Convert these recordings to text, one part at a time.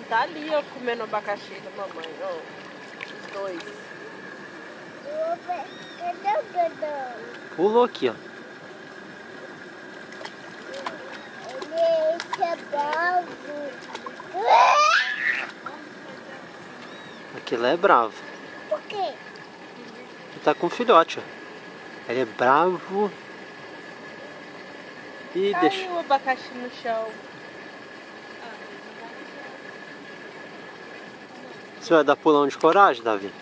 Tá ali, ó, comendo abacaxi da mamãe, ó. Os dois. Pulou aqui, ó. Ele é bravo. Aquilo é bravo. Por quê? Ele tá com um filhote, ó. Ele é bravo. E deixa. Caiu o abacaxi no chão. Você vai dar pulão de coragem, Davi?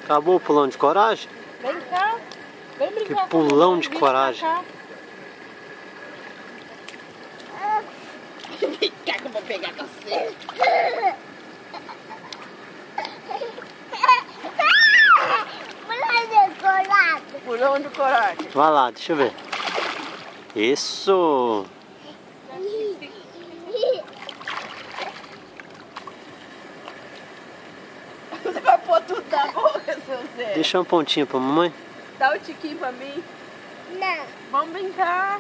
Acabou o pulão de coragem? Vem cá. Vem brincar Que com a pulão mamãe, de vem coragem. pra cá. Vem cá que eu vou pegar você. Pulão de coragem. Vai lá, deixa eu ver. Isso! Você vai pôr tudo na boca, seu Zé. Deixa uma pontinha pra mamãe. Dá o tiquinho pra mim. Não. Vamos brincar.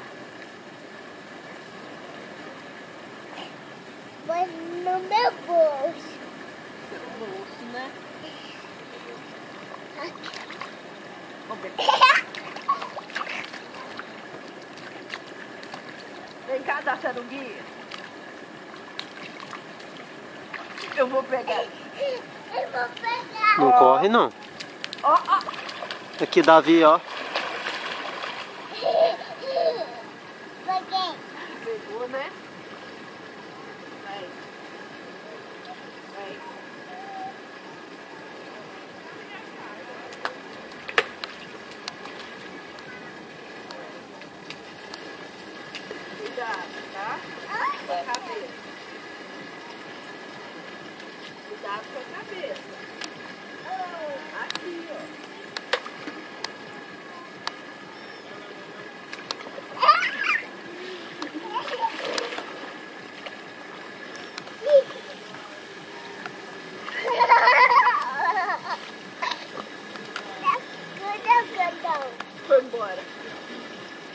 Vai no meu bolso. Seu bolso, né? Vamos ver. Vem cá, tartaruguinha. Eu vou pegar. Eu vou pegar. Não corre, não. Ó, ó. Aqui, Davi, ó. Peguei. Pegou, né? Vai. Vai. Cuidado, tá? Com a cabeça. Cuidado com a cabeça. Aqui, ó. Foi embora.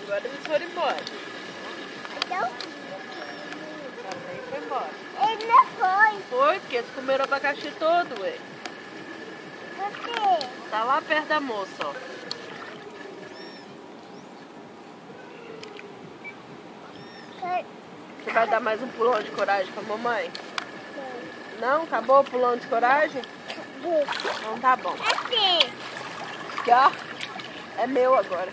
Agora eles foram embora. Também foi embora. Ele não foi. Foi, porque eles comeram o abacaxi todo, ué. Por quê? Tá lá perto da moça, ó. Você vai dar mais um pulão de coragem pra mamãe? Não? Acabou o pulão de coragem? Então tá bom. Aqui. Aqui, ó. É meu agora.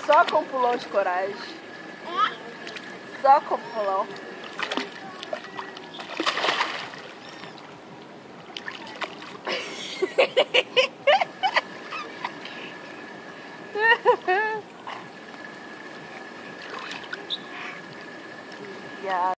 Só com pulão de coragem. Só com pulão. Yeah.